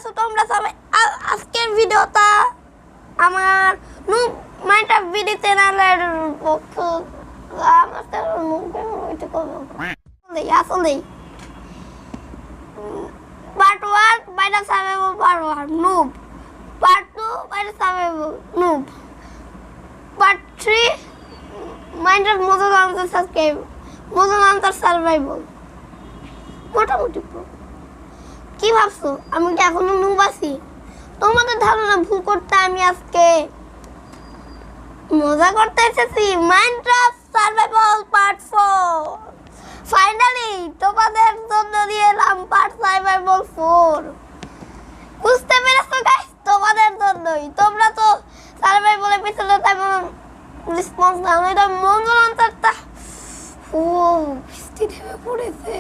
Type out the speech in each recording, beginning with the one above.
আছো তোমরা সবাই? আজকের ভিডিওটা আমার মাইনক্রাফট ভিডিও চ্যানেলের পক্ষ আসলে পার্ট 1 বাইরে সার্ভাইভাল পার্ট 1 নুব, পার্ট 2 বাইরে সার্ভাইভাল নুব, পার্ট 3 মাইনক্রাফট মজা লাঞ্চার সাবস্ক্রাইব মজা লাঞ্চার সার্ভাইভাল। মোটামুটি কি ভাবছো আমি কি এখনো নুব আছি? তোমাদের ধারণা ভুল করতে আমি আজকে মজা করতে এসেছি। মাইনক্রাফট সার্ভাইভাল পার্ট 4 ফাইনালি তোমাদের জন্য নিয়ে এলাম পার্ট সার্ভাইভাল 4। বুঝতে পেরেছো গাইস? তোমাদের জন্যই। তোমরা তো সার্ভাইভালের পিছনে তেমন রেসপন্স দাও না। এটা মনোরঞ্জনটা ও বৃষ্টি নেমে পড়েছে।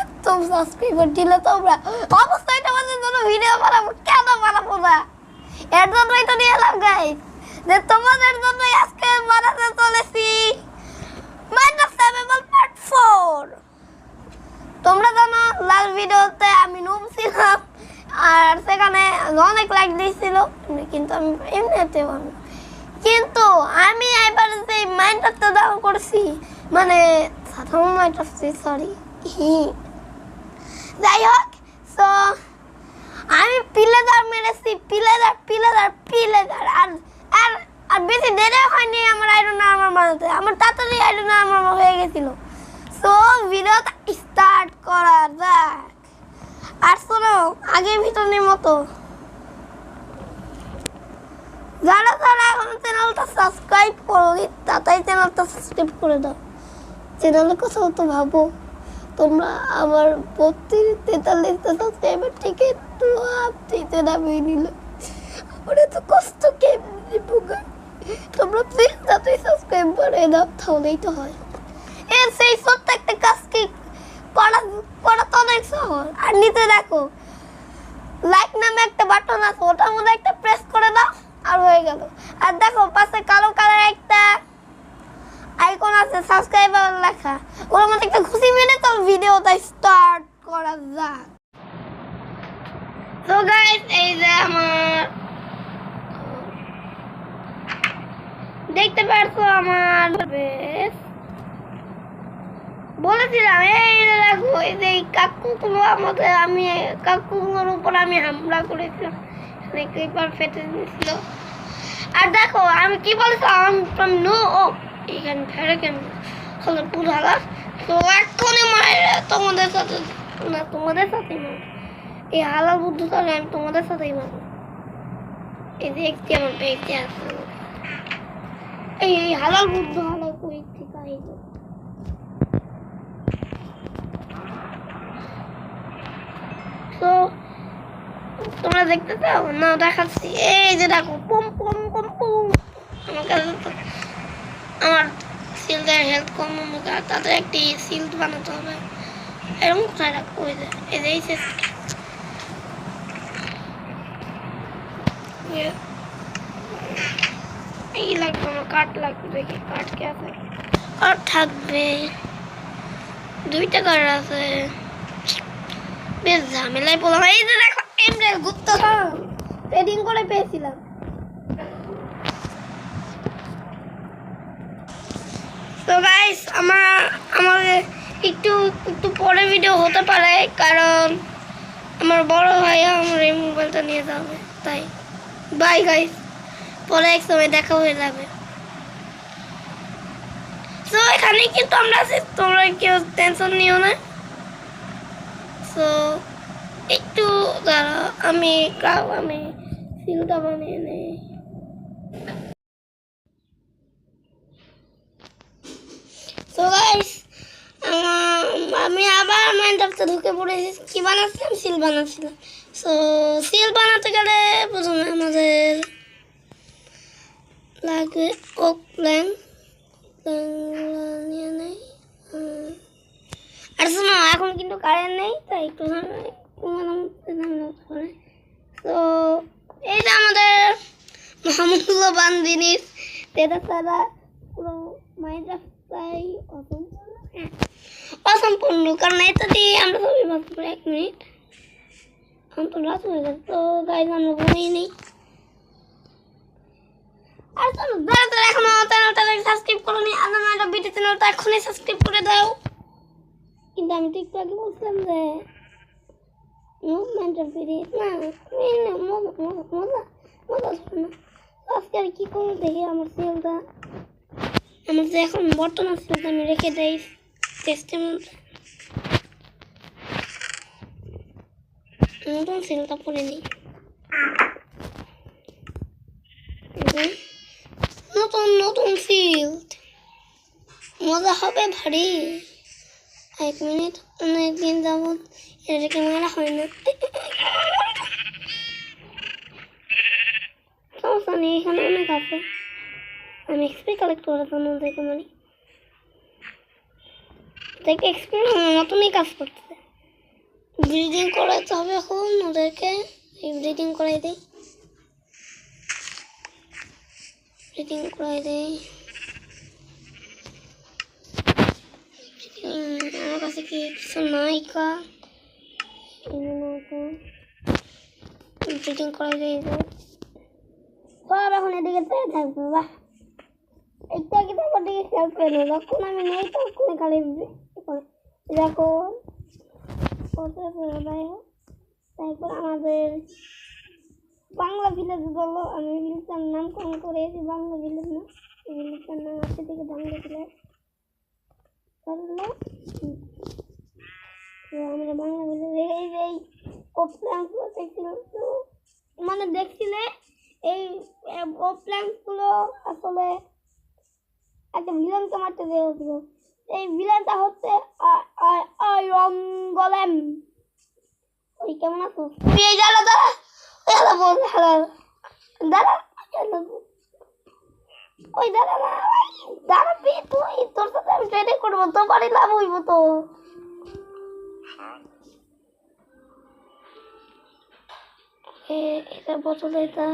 এত সাবস্ক্রাইবার দিলে তোমরা অবশ্যই তোমাদের জন্য ভিডিও বানাবো। কেন বানাবো না? এর জন্যই তো নিয়ে এলাম গাইস, যে তোমাদের জন্য আজকে বানাতে চলেছি মাইনক্রাফট সার্ভাইভাল পার্ট 4। তোমরা জানো লাস্ট ভিডিওতে আমি নুব ছিলাম আর সেখানে অনেক লাইক দিয়েছিল, কিন্তু আমি এমনিতে বলবো। কিন্তু আমি এবার যে মাইনক্রাফটটা ডাউন করছি, মানে সাধারণ মাইনক্রাফট, সরি যাই হোক, সো আমি পিলেদার মেরেছি, পিলেদার আর বেশি দেরি হয়নি আমার আয়রন আর্মার বানাতে। আমার তাড়াতাড়ি আয়রন আর্মার হয়ে গেছিল। সো ভিডিওটা স্টার্ট করা যাক। আর শোনো, আগের ভিডিওর মতো যারা এখন চ্যানেলটা সাবস্ক্রাইব করোনি তাই চ্যানেলটা সাবস্ক্রাইব করে দাও। চ্যানেলের কথা তো ভাবো, তোমরা আমার 43-43টা সাবস্ক্রাইবার থেকে একটু দিতে নামিয়ে নিলে আমার এত কষ্ট কেমনি দিব? তোমরা প্লিজ তাড়াতাড়ি সাবস্ক্রাইব করে দাও, তাহলেই তো হয়। এর সেই ছোট্ট একটা কাজ কি করা তো অনেক সহজ। আর নিচে দেখো লাইক নামে একটা বাটন আছে, ওটার মধ্যে একটা প্রেস করে দাও আর হয়ে গেল। আর দেখো পাশে কালো কালার একটা আইকন আছে সাবস্ক্রাইবার লেখা, ওর মধ্যে একটা খুশি মেরে তো ভিডিওটা স্টার্ট করা যাক। তো গাইস, এই যে আমার দেখতে পারছো আমার বেশ বলেছিলাম, এই দেখো এই যে কাকুগুলো আমাদের, আমি কাকুগুলোর উপর আমি হামলা করেছিলাম, ক্রিপার ফেটে দিয়েছিল। আর দেখো আমি কি বলছিলাম, নো এখানে ফেরে কেন হলো পুরালা। তো এক্ষুনি মায়ের তোমাদের সাথে না, তোমাদের সাথেই মার এই হালাল বুদ্ধ তাহলে আমি তোমাদের সাথেই মারবো। এই যে একটি আমার পেয়েছে আছে, এই হালাল বুদ্ধ হালাল কই ঠিক আছে। তো তোমরা দেখতে চাও না? দেখাচ্ছি, এই যে দেখো পম পম পম পম। আমার কাছে আমার সিলদের হেল্প কম, তাদের একটি সিল্ড বানাতে হবে। এরকম কোথায় রাখবো? ওই যে এই যে এই লাগবে, আমার কাঠ লাগবে। দেখি কাঠ কে আছে? কাঠ থাকবে, 2টা কাঠ আছে। বেশ ঝামেলায় পড়লাম। এই যে দেখো এমরেল গুপ্ত ট্রেডিং করে পেয়েছিলাম। তো গাইস, আমাদের একটু পরে ভিডিও হতে পারে, কারণ আমার বড় ভাই আমার এই মোবাইলটা নিয়ে যাবে। তাই বাই গাইস, পরে এক সময় দেখা হয়ে যাবে। তো এখানে কিন্তু আমরা আছি, তোমরা কেউ টেনশন নিও না। তো একটু দাঁড়া, আমি সিলটা বানিয়ে নেই। তো গাইস, আমি আবার মাইনক্রাফটে ঢুকে পড়েছি। কি বানাচ্ছিলাম? সিল বানাচ্ছিলাম। সো সিল বানাতে গেলে প্রথমে আমাদের লাগবে ওক প্ল্যান নিয়ে নেই। আর শোনো, এখন কিন্তু কারেন্ট নেই, তাই একটু করে। তো এই যে আমাদের মহামূল্যবান জিনিস, যেটা ছাড়া পুরো মাইনক্রাফটটাই অসম্পূর্ণ। কারণ এটা দিয়ে আমরা সবই ভাবতে পারি। 1 মিনিট, हम तो रात हो गया तो गाइस हम लोग वहीं नहीं আর চলো যারা যারা এখনো চ্যানেলটাকে সাবস্ক্রাইব করোনি আমার ভিডিও চ্যানেলটা এখনই সাবস্ক্রাইব করে দাও কিন্তু আমি তো একটু আগে বলছিলাম যে মুভমেন্টের ভিডিও না মজা শোনো আজকে আর কি করবো দেখি আমার সিলটা আমার যে এখন বর্তমান সিলটা আমি রেখে দেই টেস্টের মধ্যে নতুন সিলটা পরে নিই নতুন নতুন ফিল্ড মজা হবে ভারী 1 মিনিট অনেকদিন যাবত এটাকে মারা হয় না সমস্যা নেই এখানে অনেক আছে আমি এক্সপি কালেক্ট করার জন্য ওদেরকে মারি দেখে এক্সপি নতুনই কাজ করতেছে ব্রিডিং করাতে হবে এখন ওদেরকে ব্রিডিং করাই দেয় ব্রিডিং করাই দেয় আমার কাছে কি কিছু নাই কা ব্রিডিং করাই দেয় সব এখন এদিকে চেয়ে থাকবে বাহ একটু আগে তো আমার দিকে খেয়াল করে নেই যখন আমি নেই তখন খালি দেখো তারপর আমাদের বাংলা ভিলেজ বলো আমি ভিলেজটার নামকরণ করেছি বাংলা ভিলেজ না ভিলেজটার নাম আছে থেকে বাংলা ভিলেজ আমরা বাংলা ভিলেজ এই প্ল্যান্টগুলো দেখছিলাম মানে দেখছিলে এই প্ল্যান্টগুলো আসলে একটা ভিলেনকে মারতে দেওয়া হচ্ছিল এই ভিলেনটা হচ্ছে গলেম ওই কেমন আছো এই দাঁড়া দাঁড়া দাঁড়া বল দাঁড়া ওই দাঁড়া না দাঁড়াবি তুই তোর সাথে আমি ট্রেনিং করবো তো বাড়ি লাভ হইব তো এটা বোতল এটা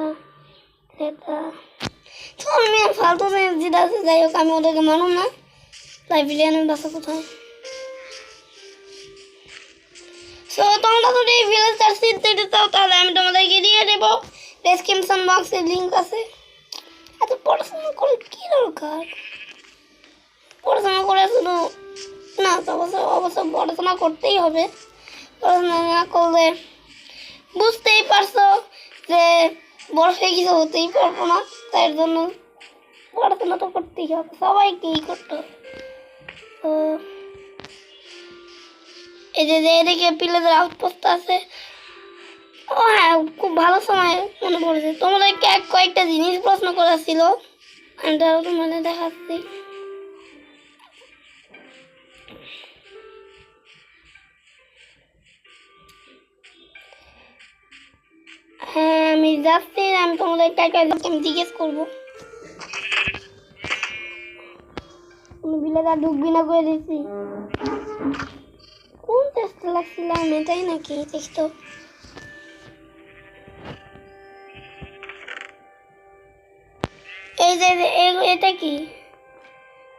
চল মেয়ে ফালতু মেয়ে যেটা আছে যাই হোক আমি ওদেরকে মানুম না লাইব্রেরিয়ানের বাসা কোথায় সো তোমরা যদি এই ভিলেজটার সিট দিতে চাও তাহলে আমি তোমাদেরকে দিয়ে দেবো ডেসক্রিপশন বক্সে লিঙ্ক আছে এত পড়াশোনা করে কী দরকার পড়াশোনা করে শুধু না তো অবশ্য পড়াশোনা করতেই হবে পড়াশোনা না করলে বুঝতেই পারছো যে বড় হয়ে কিছু হতেই পারবো না তার জন্য পড়াশোনা তো করতেই হবে সবাইকেই করতে হবে তো এই যে এদিকে পিলেদের আউটপোস্ট আছে ও হ্যাঁ খুব ভালো সময় মনে পড়েছে তোমাদেরকে কয়েকটা জিনিস প্রশ্ন করা ছিল আমি মানে দেখাচ্ছি হ্যাঁ আমি যাচ্ছি আমি তোমাদেরকে আমি জিজ্ঞেস করবো কোনো বিলেদার ঢুকবি না করে দিচ্ছি কোন টেস্ট লাগছিলাম এটাই নাকি টেস্ট এই যে এটা কি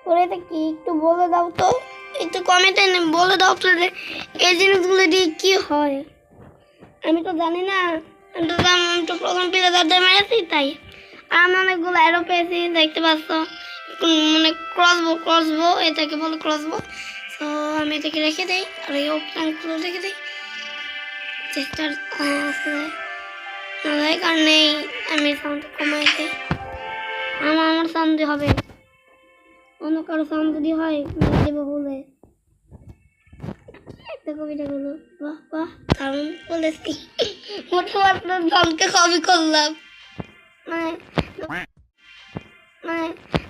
ওরা এটা কি একটু বলে দাও তো একটু কমেন্টে বলে দাও তো এই জিনিসগুলো দিয়ে কি হয় আমি তো জানি না আমি তো প্রথম প্লেয়ারদের মেরেছি তাই আমি অনেকগুলো অ্যারো পেয়েছি দেখতে পাচ্ছ মানে ক্রসবো এটাকে বলে ক্রসবো তো আমি এটাকে রেখে দিই আর এই প্ল্যানগুলো রেখে দিই চেষ্টার আছে কারণে আমি সাউন্ড কমাই দিই আমার সাউন্ড হবে অন্য কারো সাউন্ড যদি হয় দেবো বলে একটা কবিতাগুলো বাহ বাহ দারুণ বলেছি মোটে আপনার জনকে কবি করলাম মানে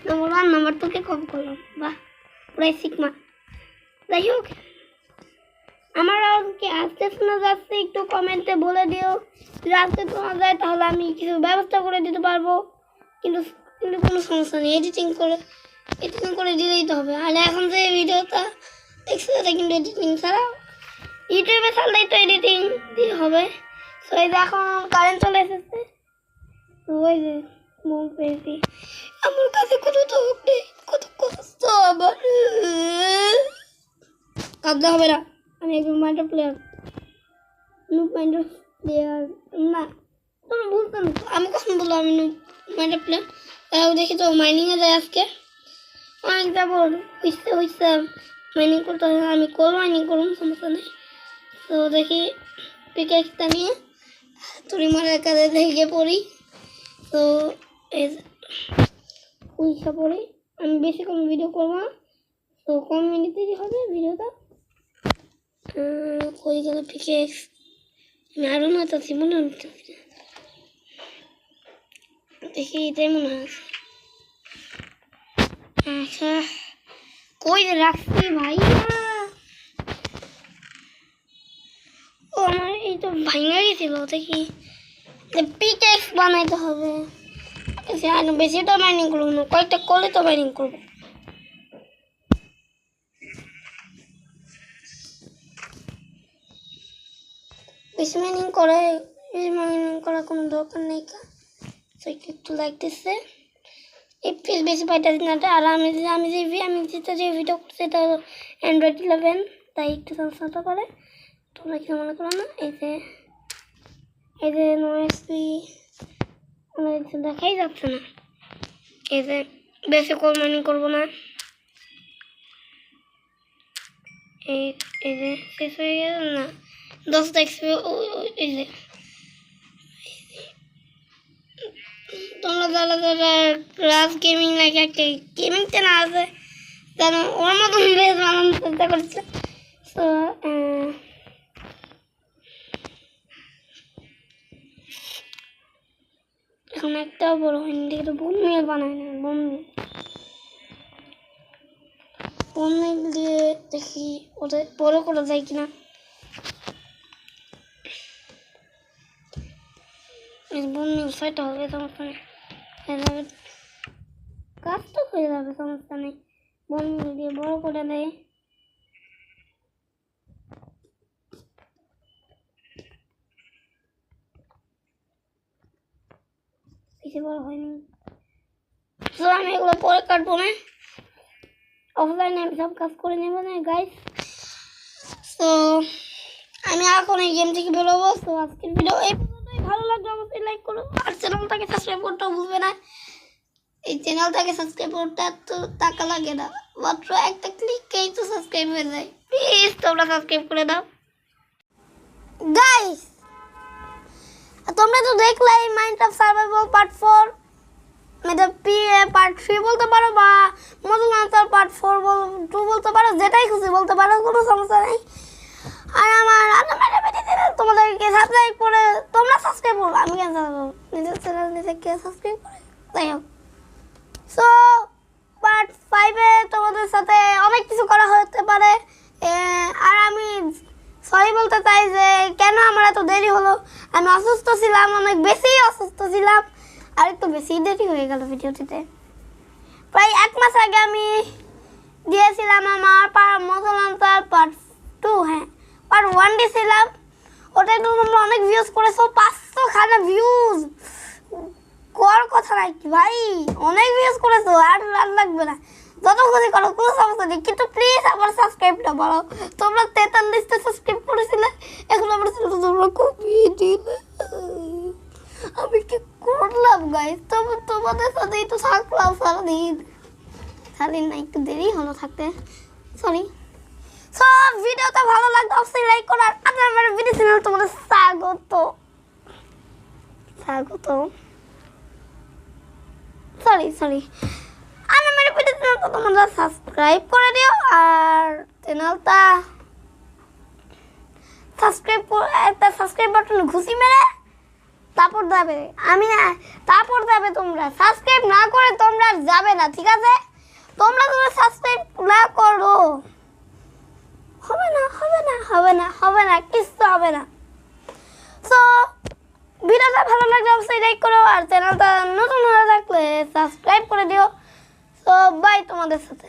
নম্বর 1 নম্বর 2 কে কবি করলাম বাহ পুরাই সিগমা যাই হোক আমার আজকে আসতে শোনা যাচ্ছে একটু কমেন্টে বলে দিও যদি আসতে শোনা যায় তাহলে আমি কিছু ব্যবস্থা করে দিতে পারবো কিন্তু কোনো সমস্যা নেই এডিটিং করে দিলেই তো হবে আর এখন যে ভিডিওটা দেখছো এটা কিন্তু এডিটিং ছাড়া ইউটিউবে ছাড়লেই তো এডিটিং দিয়ে হবে সো এই যে এখন কারেন্ট চলে এসেছে তো ওই যে মন পেয়েছি আমার কাছে কত দুঃখ নেই কত কষ্ট আমার কাঁদতে হবে না আমি একজন মাইন্ডার প্লেয়ার নুব মাইন্ডার না তুমি বলতে না, আমি কখন বললাম আমি মাইন্ডক্রাফট প্লেয়ার? তাও দেখি তো মাইনিংয়ে যায় আজকে অনেক যাবো হইছে মাইনিং করতে হবে। আমি কোল মাইনিং করুন, সমস্যা নেই। তো দেখি পিকেক্সটা নিয়ে তুড়ি মারার কাজে লেগে পড়ি। তো উইসা পড়ি। আমি বেশি কোনো ভিডিও করবো না, তো কম মিনিটেরই হবে ভিডিওটা। কই গেল পিকেক্স? আমি আরও না চাচ্ছি, মনে হচ্ছে দেখি এটাই মনে হচ্ছে। আচ্ছা কই রাখছি ভাইয়া? ও আমার এই তো ভাঙা গেছিল, দেখি পিকেক্স বানাইতে হবে। বেশিটা মাইনিং করবো না, কয়েকটা কলে তো মাইনিং করবো। বেশি মাইনিং করার কোনো দরকার নেই। একটু লাইক দিচ্ছে, FPS বেশি পাইতেছি না। আর আমি যেটা যে ভিডিও করছি এটা অ্যান্ড্রয়েড 11, তাই একটু সমস্যা করে, তোমরা কিছু মনে করো না। এই যে নয়েসি দেখাই যাচ্ছে না। এই যে বেশি কল মাইনিং করবো না। এই যে শেষ হয়ে গেল না 10টা এক্সপি। এই যে তোমরা যারা ক্লাস গেমিং নাকি একটা গেমিং চ্যানেল আছে জানো, ওর মতন বেশ বানানোর চেষ্টা করছে। তো এখন একটাও বড় হয়নি, দেখি তো বোন মিল বানায় না। বোন মিল দিয়ে দেখি ওদের বড় করা যায় কিনা। বোন মিল 6টা হবে, সমস্যা নেই, কাজ তো হয়ে যাবে, সমস্যা নেই। বোন মিল দিয়ে বড় করে দেয়। বেশি বড় হয়নি, তো আমি এগুলো পরে কাটবো না, অফলাইনে আমি সব কাজ করে নেবো না গাইস। তো আমি এখন এই গেম থেকে বেরোবো। তো আজকের ভিডিও এই পর্যন্তই। ভালো লাগলে অবশ্যই লাইক করো, আর চ্যানেলটাকে সাবস্ক্রাইব করতেও ভুলবে না। এই চ্যানেলটাকে সাবস্ক্রাইব করতে তো টাকা লাগে না, মাত্র একটা ক্লিকেই তো সাবস্ক্রাইব হয়ে যায়। প্লিজ তোমরা সাবস্ক্রাইব করে দাও গাইস। তোমরা তো দেখলে মাইনক্রাফট সার্ভাইভাল পার্ট 4, পার্ট 3 বলতে পারো, বা মডেল আনসার পার্ট 4 2 বলতে পারো, যেটাই খুশি বলতে পারো, কোনো সমস্যা নেই। আর আমার তোমাদেরকে সাবস্ক্রাইব করে তোমরা সাবস্ক্রাইব করো, আমি কেন জানাবো? নিজের চ্যানেল নিজেকে সাবস্ক্রাইব করে তাই হোক। সো পার্ট 5-এ তোমাদের সাথে অনেক কিছু করা হতে পারে। আর আমি সরি বলতে চাই যে কেন আমার এত দেরি হলো। আমি অসুস্থ ছিলাম, অনেক বেশি অসুস্থ ছিলাম, আর একটু বেশি দেরি হয়ে গেল ভিডিওটিতে। প্রায় 1 মাস আগে আমি দিয়েছিলাম আমার মডেল আনসার পার্ট 2, হ্যাঁ পার্ট 1 দিয়েছিলাম। ওটা তো তোমরা অনেক ভিউজ করেছো, 500 ভিউজ করার কথা নাকি ভাই, অনেক ভিউজ করেছো। আর লাগবে না, যত খুশি করো, কোনো সমস্যা নেই, কিন্তু প্লিজ আমার সাবস্ক্রাইবটা বাড়াও। তোমরা 43টা সাবস্ক্রাইব করেছিলে, এখন আমার তোমরা কমিয়ে দিলে। আমি কি করলাম গাইস? তোমাদের সাথেই তো থাকলাম সারাদিন না, একটু দেরি হলো থাকতে, সরি। সব ভিডিওটা ভালো লাগলে অবশ্যই লাইক করো। আর আমার ভিডিও চ্যানেল তোমাদের স্বাগত। সরি আর আমার ভিডিও চ্যানেলটা তোমরা সাবস্ক্রাইব করে দিও। আর চ্যানেলটা সাবস্ক্রাইব বাটনে ঘুষি মেরে তারপর যাবে তোমরা সাবস্ক্রাইব না করে তোমরা যাবে না, ঠিক আছে? তোমরা সাবস্ক্রাইব না করো, হবে না, কিছু হবে না। সো ভিডিওটা ভালো লাগলে অবশ্যই লাইক করো, আর চ্যানেলটা নতুন হয়ে থাকলে সাবস্ক্রাইব করে দিও। সো বাই তোমাদের সাথে।